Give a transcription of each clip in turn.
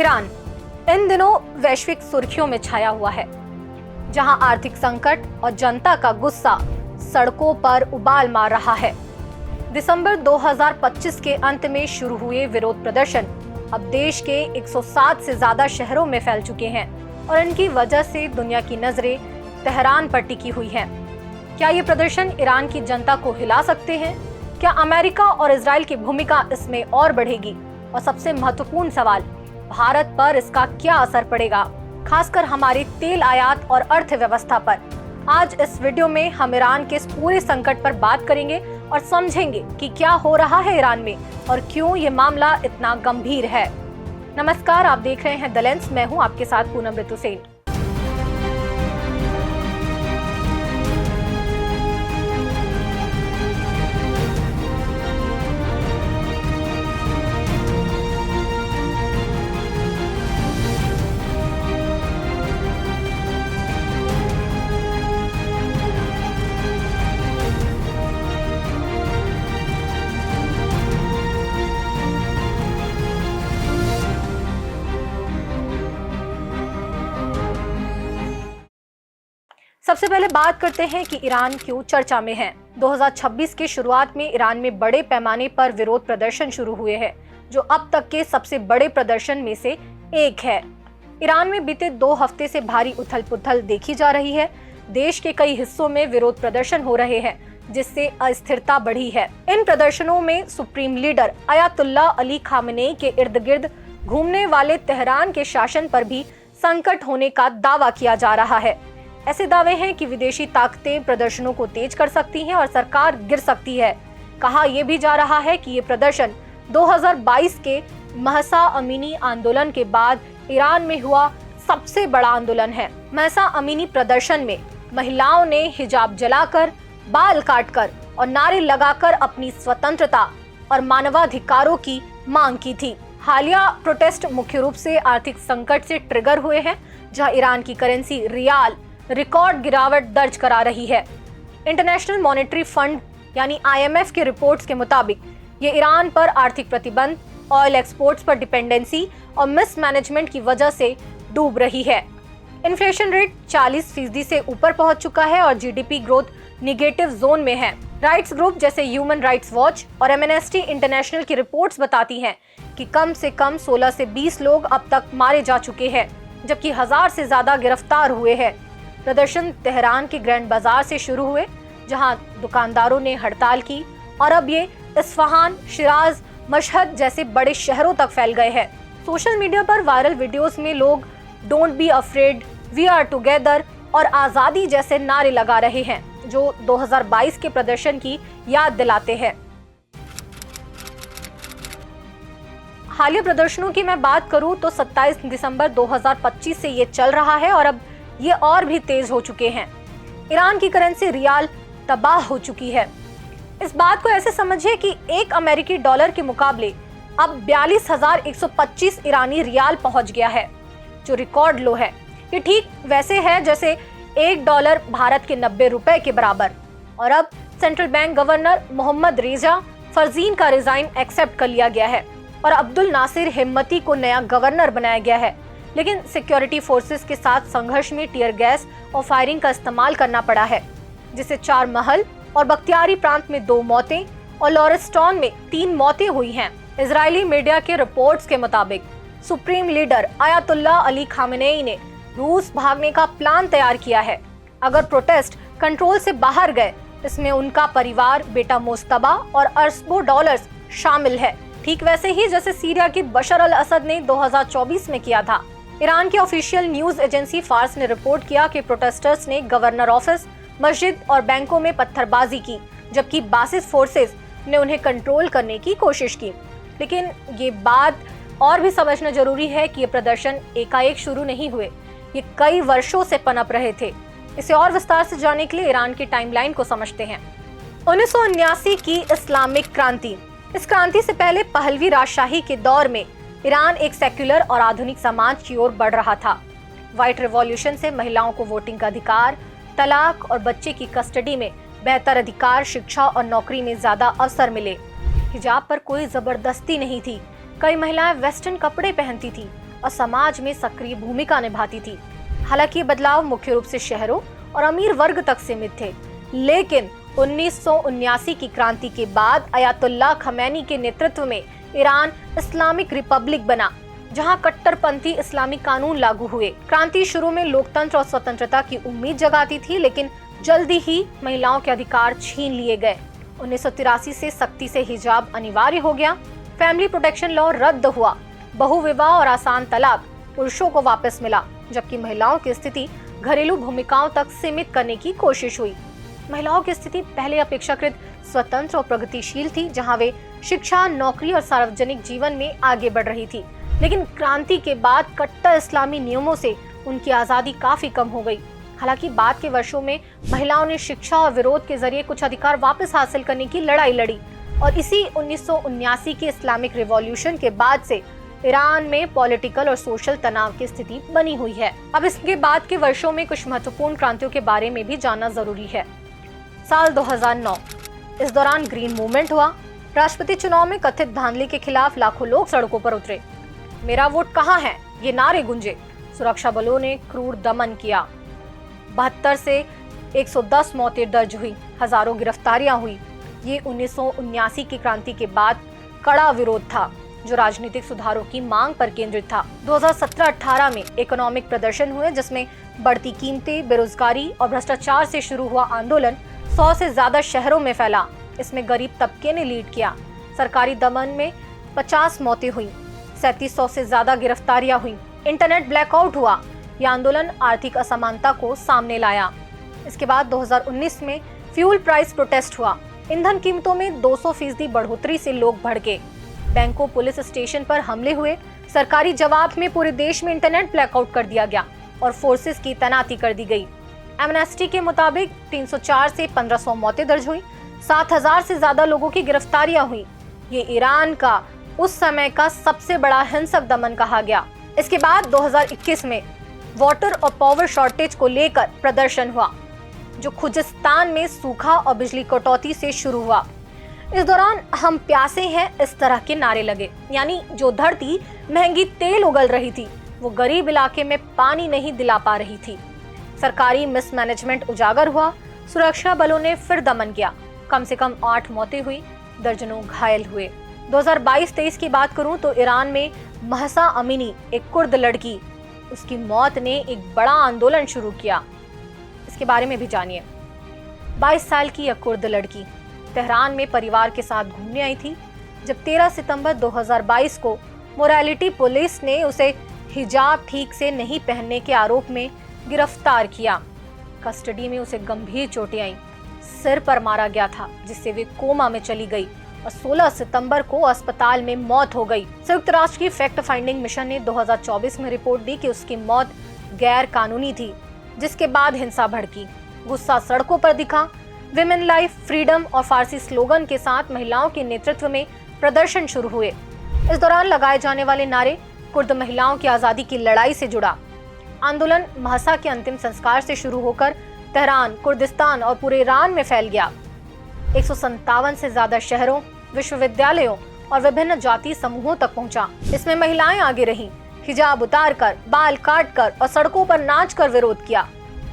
Iran इन दिनों वैश्विक सुर्खियों में छाया हुआ है, जहां आर्थिक संकट और जनता का गुस्सा सड़कों पर उबाल मार रहा है। दिसंबर 2025 के अंत में शुरू हुए विरोध प्रदर्शन अब देश के 107 से ज्यादा शहरों में फैल चुके हैं और इनकी वजह से दुनिया की नजरें तेहरान पर टिकी हुई हैं। क्या ये प्रदर्शन ईरान की जनता को हिला सकते हैं? क्या अमेरिका और इजराइल की भूमिका इसमें और बढ़ेगी? और सबसे महत्वपूर्ण सवाल, भारत पर इसका क्या असर पड़ेगा, खासकर हमारी तेल आयात और अर्थव्यवस्था पर? आज इस वीडियो में हम ईरान के इस पूरे संकट पर बात करेंगे और समझेंगे कि क्या हो रहा है ईरान में और क्यों ये मामला इतना गंभीर है। नमस्कार, आप देख रहे हैं द लेंस। मैं हूं आपके साथ पूनम ऋतुसेन। सबसे पहले बात करते हैं कि ईरान क्यों चर्चा में है। 2026 की शुरुआत में ईरान में बड़े पैमाने पर विरोध प्रदर्शन शुरू हुए हैं, जो अब तक के सबसे बड़े प्रदर्शन में से एक है। ईरान में बीते 2 हफ्ते से भारी उथल-पुथल देखी जा रही है। देश के कई हिस्सों में विरोध प्रदर्शन हो रहे हैं, जिससे अस्थिरता बढ़ी है। इन प्रदर्शनों में supreme leader Ayatollah Ali Khamenei के इर्द गिर्द घूमने वाले तेहरान के शासन पर भी संकट होने का दावा किया जा रहा है। ऐसे दावे हैं कि विदेशी ताकतें प्रदर्शनों को तेज कर सकती हैं और सरकार गिर सकती है। कहा यह भी जा रहा है कि ये प्रदर्शन 2022 के महसा अमीनी आंदोलन के बाद ईरान में हुआ सबसे बड़ा आंदोलन है। महसा अमीनी प्रदर्शन में महिलाओं ने हिजाब जलाकर, बाल काटकर और नारे लगाकर अपनी स्वतंत्रता और मानवाधिकारों की मांग की थी। हालिया प्रोटेस्ट मुख्य रूप से आर्थिक संकट से ट्रिगर हुए हैं, जहां ईरान की करेंसी रियाल रिकॉर्ड गिरावट दर्ज करा रही है। इंटरनेशनल मॉनेटरी फंड यानी IMF की रिपोर्ट्स के मुताबिक ये ईरान पर आर्थिक प्रतिबंध, ऑयल एक्सपोर्ट्स पर डिपेंडेंसी और मिसमैनेजमेंट की वजह से डूब रही है। इन्फ्लेशन रेट 40% से ऊपर पहुंच चुका है और GDP ग्रोथ निगेटिव जोन में है। राइट्स ग्रुप जैसे ह्यूमन राइट्स वॉच और एमनेस्टी इंटरनेशनल की रिपोर्ट्स बताती हैं कि कम से कम 16 से 20 लोग अब तक मारे जा चुके हैं, जबकि 1000 से ज्यादा गिरफ्तार हुए हैं। प्रदर्शन तेहरान के ग्रैंड बाजार से शुरू हुए, जहां दुकानदारों ने हड़ताल की और अब ये इस्फहान, शिराज, मशहद जैसे बड़े शहरों तक फैल गए हैं। सोशल मीडिया पर वायरल वीडियोस में लोग don't be afraid, we are together और आजादी जैसे नारे लगा रहे हैं, जो 2022 के प्रदर्शन की याद दिलाते हैं। हालिया प्रदर्शनों की मैं बात करूं तो 27 दिसंबर 2025 से ये चल रहा है और अब ये और भी तेज हो चुके हैं। ईरान की करेंसी रियाल तबाह हो चुकी है। इस बात को ऐसे समझिए कि एक अमेरिकी डॉलर के मुकाबले अब 42,125 ईरानी रियाल पहुंच गया है, जो रिकॉर्ड लो है। ये ठीक वैसे है जैसे $1 भारत के 90 रुपए के बराबर। और अब सेंट्रल बैंक गवर्नर मोहम्मद रेजा फरजीन का रिजाइन एक्सेप्ट कर लिया गया है और अब्दुल नासिर हिम्मती को नया गवर्नर बनाया गया है। लेकिन सिक्योरिटी फोर्सेस के साथ संघर्ष में टियर गैस और फायरिंग का इस्तेमाल करना पड़ा है, जिससे 4 महल और बख्तियारी प्रांत में 2 मौतें और लॉरेस्टॉन में 3 मौतें हुई हैं। इजरायली मीडिया के रिपोर्ट्स के मुताबिक supreme leader Ayatollah Ali Khamenei ने रूस भागने का प्लान तैयार किया है। अगर प्रोटेस्ट कंट्रोल से बाहर गए, इसमें उनका परिवार, बेटा मोस्तबा और अरबों डॉलर्स शामिल है, ठीक वैसे ही जैसे सीरिया की बशर अल असद ने 2024 में किया था। ईरान की ऑफिशियल न्यूज एजेंसी फार्स ने रिपोर्ट किया कि प्रोटेस्टर्स ने गवर्नर ऑफिस, मस्जिद और बैंकों में पत्थरबाजी की, जबकि बासिस फोर्सेस ने उन्हें कंट्रोल करने की कोशिश की। लेकिन ये बात और भी समझना जरूरी है कि ये प्रदर्शन एकाएक शुरू नहीं हुए, ये कई वर्षों से पनप रहे थे। इसे और विस्तार से जानने के लिए ईरान की टाइमलाइन को समझते हैं। 1979 की इस्लामिक क्रांति। इस क्रांति से पहले पहलवी राजशाही के दौर में ईरान एक सेक्युलर और आधुनिक समाज की ओर बढ़ रहा था। व्हाइट रिवॉल्यूशन से महिलाओं को वोटिंग का अधिकार, तलाक और बच्चे की कस्टडी में बेहतर अधिकार, शिक्षा और नौकरी में ज्यादा अवसर मिले। हिजाब पर कोई जबरदस्ती नहीं थी, कई महिलाएं वेस्टर्न कपड़े पहनती थी और समाज में सक्रिय भूमिका निभाती थी। हालांकि ये बदलाव मुख्य रूप से शहरों और अमीर वर्ग तक सीमित थे, लेकिन 1979 की क्रांति के बाद अयातुल्लाह खमैनी के नेतृत्व में ईरान इस्लामिक रिपब्लिक बना, जहां कट्टरपंथी इस्लामी कानून लागू हुए। क्रांति शुरू में लोकतंत्र और स्वतंत्रता की उम्मीद जगाती थी, लेकिन जल्दी ही महिलाओं के अधिकार छीन लिए गए। 1983 से सख्ती से हिजाब अनिवार्य हो गया, फैमिली प्रोटेक्शन लॉ रद्द हुआ, बहुविवाह और आसान तलाक पुरुषों को वापस मिला, जबकि महिलाओं की स्थिति घरेलू भूमिकाओं तक सीमित करने की कोशिश हुई। महिलाओं की स्थिति पहले अपेक्षाकृत स्वतंत्र और प्रगतिशील थी, जहां वे शिक्षा, नौकरी और सार्वजनिक जीवन में आगे बढ़ रही थी। लेकिन क्रांति के बाद कट्टर इस्लामी नियमों से उनकी आजादी काफी कम हो गई। हालांकि बाद के वर्षों में महिलाओं ने शिक्षा और विरोध के जरिए कुछ अधिकार वापस हासिल करने की लड़ाई लड़ी, और इसी 1979 के इस्लामिक रिवॉल्यूशन के बाद से ईरान में पॉलिटिकल और सोशल तनाव की स्थिति बनी हुई है। अब इसके बाद के वर्षों में कुछ महत्वपूर्ण क्रांतियों के बारे में भी जानना जरूरी है। साल 2009, इस दौरान ग्रीन मूवमेंट हुआ। राष्ट्रपति चुनाव में कथित धांधली के खिलाफ लाखों लोग सड़कों पर उतरे। मेरा वोट कहाँ है, ये नारे गूंजे। सुरक्षा बलों ने क्रूर दमन किया। 72 से 110 मौतें दर्ज हुई, हजारों गिरफ्तारियां हुई। ये 1979 की क्रांति के बाद कड़ा विरोध था, जो राजनीतिक सुधारों की मांग पर केंद्रित था। 2017-18 में इकोनॉमिक प्रदर्शन हुए, जिसमें बढ़ती कीमतें, बेरोजगारी और भ्रष्टाचार से शुरू हुआ आंदोलन 100 से ज्यादा शहरों में फैला। इसमें गरीब तबके ने लीड किया। सरकारी दमन में 50 मौतें हुई, 3700 से ज्यादा गिरफ्तारियां हुई। इंटरनेट ब्लैकआउट हुआ। यह आंदोलन आर्थिक असमानता को सामने लाया। इसके बाद 2019 में फ्यूल प्राइस प्रोटेस्ट हुआ। ईंधन कीमतों में 200% बढ़ोतरी से लोग भड़के। बैंकों, पुलिस स्टेशन पर हमले हुए। सरकारी जवाब में पूरे देश में इंटरनेट ब्लैकआउट कर दिया गया और फोर्सेस की तैनाती कर दी गई। एमनेस्टी के मुताबिक 304 से 1500 मौतें दर्ज हुई, 7000 से ज्यादा लोगों की गिरफ्तारियां हुई। ये ईरान का उस समय का सबसे बड़ा हिंसक दमन कहा गया। इसके बाद 2021 में वाटर और पावर शॉर्टेज को लेकर प्रदर्शन हुआ, जो खुजिस्तान में सूखा और बिजली कटौती से शुरू हुआ। इस दौरान हम प्यासे हैं इस तरह के नारे लगे, यानी जो धरती महंगी तेल उगल रही थी, वो गरीब इलाके में पानी नहीं दिला पा रही थी। सरकारी मिसमैनेजमेंट उजागर हुआ। सुरक्षा बलों ने फिर दमन किया। कम से कम 8 मौतें हुई, दर्जनों घायल हुए। 2022-23 की बात करूं तो ईरान में महसा अमीनी, एक कुर्द लड़की, उसकी मौत ने एक बड़ा आंदोलन शुरू किया। इसके बारे में भी जानिए। 22 साल की यह कुर्द लड़की तेहरान में परिवार के साथ घूमने आई थी, जब 13 सितंबर 2022 को मोरालिटी पुलिस ने उसे हिजाब ठीक से नहीं पहनने के आरोप में गिरफ्तार किया। कस्टडी में उसे गंभीर चोटें आईं, सिर पर मारा गया था, जिससे वे कोमा में चली गई और 16 सितंबर को अस्पताल में मौत हो गई। संयुक्त राष्ट्र की फैक्ट फाइंडिंग मिशन ने 2024 में रिपोर्ट दी कि उसकी मौत गैर कानूनी थी, जिसके बाद हिंसा भड़की। गुस्सा सड़कों पर दिखा। विमेन लाइफ, फ्रीडम और फारसी स्लोगन के साथ महिलाओं के नेतृत्व में प्रदर्शन शुरू हुए। इस दौरान लगाए जाने वाले नारे कुर्द महिलाओं की आजादी की लड़ाई से जुड़ा। आंदोलन महसा के अंतिम संस्कार से शुरू होकर तेहरान, कुर्दिस्तान और पूरे ईरान में फैल गया। 157 से ज्यादा शहरों, विश्वविद्यालयों और विभिन्न जाति समूहों तक पहुंचा। इसमें महिलाएं आगे रहीं, हिजाब उतारकर, बाल काटकर और सड़कों पर नाचकर विरोध किया।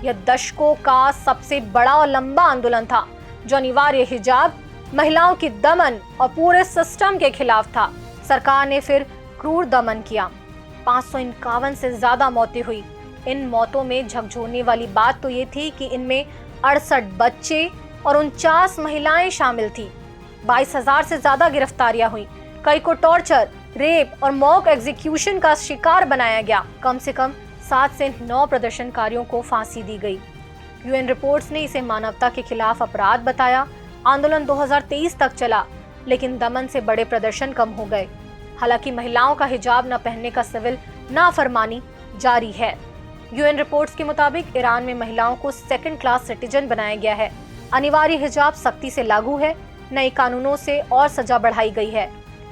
यह दशकों का सबसे बड़ा और लंबा आंदोलन था, जो अनिवार्य हिजाब, महिलाओं की दमन और पूरे सिस्टम के खिलाफ था। सरकार ने फिर क्रूर दमन किया। 551 से ज्यादा मौतें हुई। इन मौतों में झकझोरने वाली बात तो ये थी कि इनमें 68 बच्चे और 49 महिलाएं शामिल थी। 22,000 से ज्यादा गिरफ्तारियां हुई। कई को टॉर्चर, रेप और मॉक एग्जीक्यूशन का शिकार बनाया गया। कम से कम 7 से 9 प्रदर्शनकारियों को फांसी दी गई। यूएन रिपोर्ट्स ने इसे मानवता के खिलाफ अपराध बताया। आंदोलन 2023 तक चला, लेकिन दमन से बड़े प्रदर्शन कम हो गए। हालांकि महिलाओं का हिजाब न पहनने का सिविल नाफरमानी जारी है। यूएन रिपोर्ट्स के मुताबिक ईरान में महिलाओं को सेकंड क्लास सिटीजन बनाया गया है। अनिवार्य हिजाब सख्ती से लागू है। नए कानूनों से और सजा बढ़ाई गई है।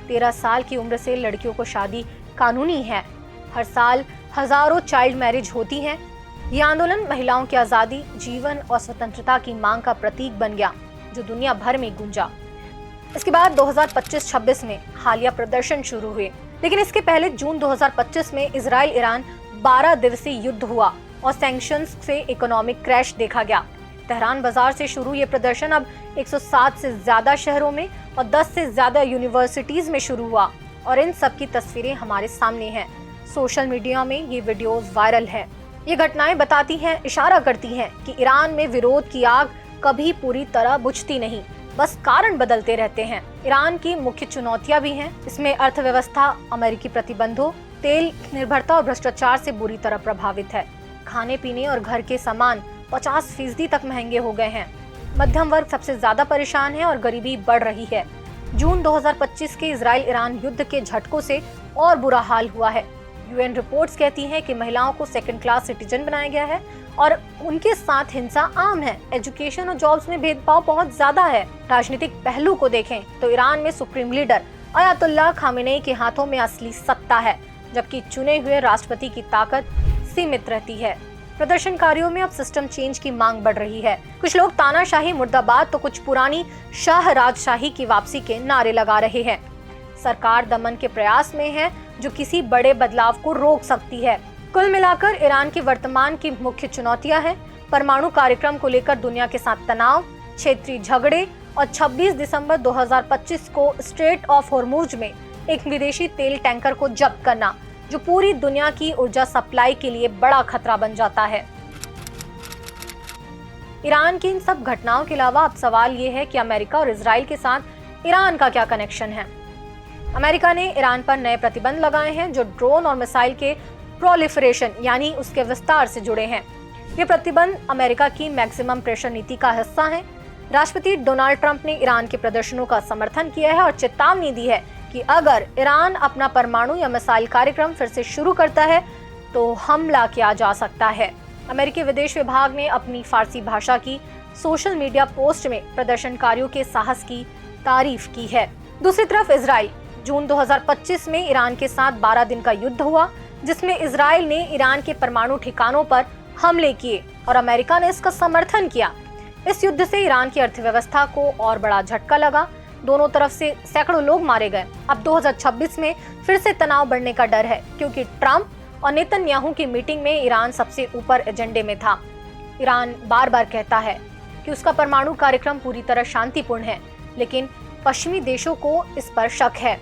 13 साल की उम्र से लड़कियों को शादी कानूनी है। हर साल हजारों चाइल्ड मैरिज होती हैं। ये आंदोलन महिलाओं की आजादी, जीवन और स्वतंत्रता की मांग का प्रतीक बन गया, जो दुनिया भर में गूंजा। इसके बाद 2025-26 में हालिया प्रदर्शन शुरू हुए। लेकिन इसके पहले जून 2025 में इजराइल ईरान 12 दिवसीय युद्ध हुआ और सैंक्शंस से इकोनॉमिक क्रैश देखा गया। तेहरान बाजार से शुरू ये प्रदर्शन अब 107 से ज्यादा शहरों में और 10 से ज्यादा यूनिवर्सिटीज में शुरू हुआ और इन सब की तस्वीरें हमारे सामने हैं। सोशल मीडिया में ये वीडियोस वायरल है। ये घटनाएं बताती हैं, इशारा करती हैं कि ईरान में विरोध की आग कभी पूरी तरह बुझती नहीं, बस कारण बदलते रहते हैं। ईरान की मुख्य चुनौतियां भी हैं। इसमें अर्थव्यवस्था अमेरिकी प्रतिबंधों, तेल निर्भरता और भ्रष्टाचार से बुरी तरह प्रभावित है। खाने पीने और घर के सामान 50% तक महंगे हो गए हैं। मध्यम वर्ग सबसे ज्यादा परेशान है और गरीबी बढ़ रही है। जून 2025 के इजराइल ईरान युद्ध के झटकों से और बुरा हाल हुआ है। यूएन रिपोर्ट्स कहती हैं कि महिलाओं को सेकंड क्लास सिटीजन बनाया गया है और उनके साथ हिंसा आम है। एजुकेशन और जॉब्स में भेदभाव बहुत ज्यादा है। राजनीतिक पहलू को देखें तो ईरान में सुप्रीम लीडर अयातुल्लाह खामेनेई के हाथों में असली सत्ता है, जबकि चुने हुए राष्ट्रपति की ताकत सीमित रहती है। प्रदर्शनकारियों में अब सिस्टम चेंज की मांग बढ़ रही है। कुछ लोग तानाशाही मुर्दाबाद तो कुछ पुरानी शाह राजशाही की वापसी के नारे लगा रहे हैं। सरकार दमन के प्रयास में है जो किसी बड़े बदलाव को रोक सकती है। कुल मिलाकर ईरान की वर्तमान की मुख्य चुनौतियां हैं परमाणु कार्यक्रम को लेकर दुनिया के साथ तनाव, क्षेत्रीय झगड़े और 26 दिसंबर 2025 को स्ट्रेट ऑफ हॉर्मुज में एक विदेशी तेल टैंकर को जब्त करना, जो पूरी दुनिया की ऊर्जा सप्लाई के लिए बड़ा खतरा बन जाता है। ईरान की इन सब घटनाओं के अलावा अब सवाल ये है कि अमेरिका और इजराइल के साथ ईरान का क्या कनेक्शन है। अमेरिका ने ईरान पर नए प्रतिबंध लगाए हैं जो ड्रोन और मिसाइल के प्रोलिफरेशन यानी उसके विस्तार से जुड़े हैं। ये प्रतिबंध अमेरिका की मैक्सिमम प्रेशर नीति का हिस्सा है। राष्ट्रपति डोनाल्ड ट्रंप ने ईरान के प्रदर्शनों का समर्थन किया है और चेतावनी दी है कि अगर ईरान अपना परमाणु या मिसाइल कार्यक्रम फिर से शुरू करता है तो हमला किया जा सकता है। अमेरिकी विदेश विभाग ने अपनी फारसी भाषा की सोशल मीडिया पोस्ट में प्रदर्शनकारियों के साहस की तारीफ की है। दूसरी तरफ इजराइल, जून 2025 में ईरान के साथ 12 दिन का युद्ध हुआ, जिसमें इजराइल ने ईरान के परमाणु ठिकानों पर हमले किए और अमेरिका ने इसका समर्थन किया। इस युद्ध से ईरान की अर्थव्यवस्था को और बड़ा झटका लगा। दोनों तरफ से सैकड़ों लोग मारे गए। अब 2026 में फिर से तनाव बढ़ने का डर है, क्योंकि ट्रंप और नेतन्याहू की मीटिंग में ईरान सबसे ऊपर एजेंडे में था। ईरान बार बार कहता है कि उसका परमाणु कार्यक्रम पूरी तरह शांतिपूर्ण है, लेकिन पश्चिमी देशों को इस पर शक है।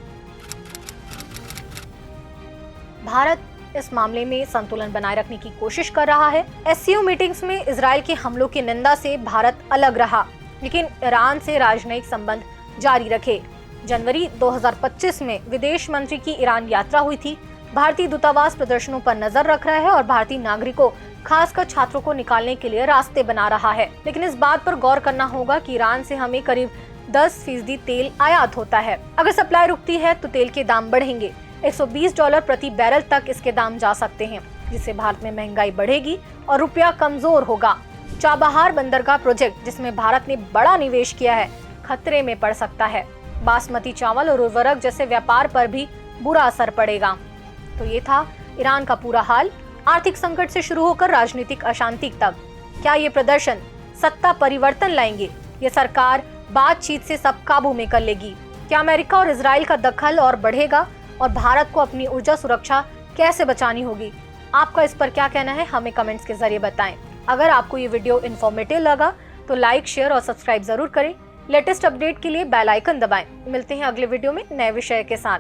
भारत इस मामले में संतुलन बनाए रखने की कोशिश कर रहा है। एससीओ मीटिंग्स में इजराइल के हमलों की निंदा से भारत अलग रहा, लेकिन ईरान से राजनयिक संबंध जारी रखे। जनवरी 2025 में विदेश मंत्री की ईरान यात्रा हुई थी। भारतीय दूतावास प्रदर्शनों पर नजर रख रहा है और भारतीय नागरिकों, खासकर छात्रों को निकालने के लिए रास्ते बना रहा है। लेकिन इस बात पर गौर करना होगा कि ईरान से हमें करीब 10% तेल आयात होता है। अगर सप्लाई रुकती है तो तेल के दाम बढ़ेंगे। $120 प्रति बैरल तक इसके दाम जा सकते हैं, जिससे भारत में महंगाई बढ़ेगी और रुपया कमजोर होगा। चाबहार बंदरगाह प्रोजेक्ट, जिसमें भारत ने बड़ा निवेश किया है, खतरे में पड़ सकता है। बासमती चावल और उर्वरक जैसे व्यापार पर भी बुरा असर पड़ेगा। तो ये था ईरान का पूरा हाल, आर्थिक संकट से शुरू होकर राजनीतिक अशांति तक। क्या ये प्रदर्शन सत्ता परिवर्तन लाएंगे? ये सरकार बातचीत से सब काबू में कर लेगी? क्या अमेरिका और इजराइल का दखल और बढ़ेगा और भारत को अपनी ऊर्जा सुरक्षा कैसे बचानी होगी? आपका इस पर क्या कहना है, हमें कमेंट्स के जरिए बताएं। अगर आपको ये वीडियो इन्फॉर्मेटिव लगा तो लाइक, शेयर और सब्सक्राइब जरूर करें। लेटेस्ट अपडेट के लिए बेल आइकन दबाएं। मिलते हैं अगले वीडियो में नए विषय के साथ।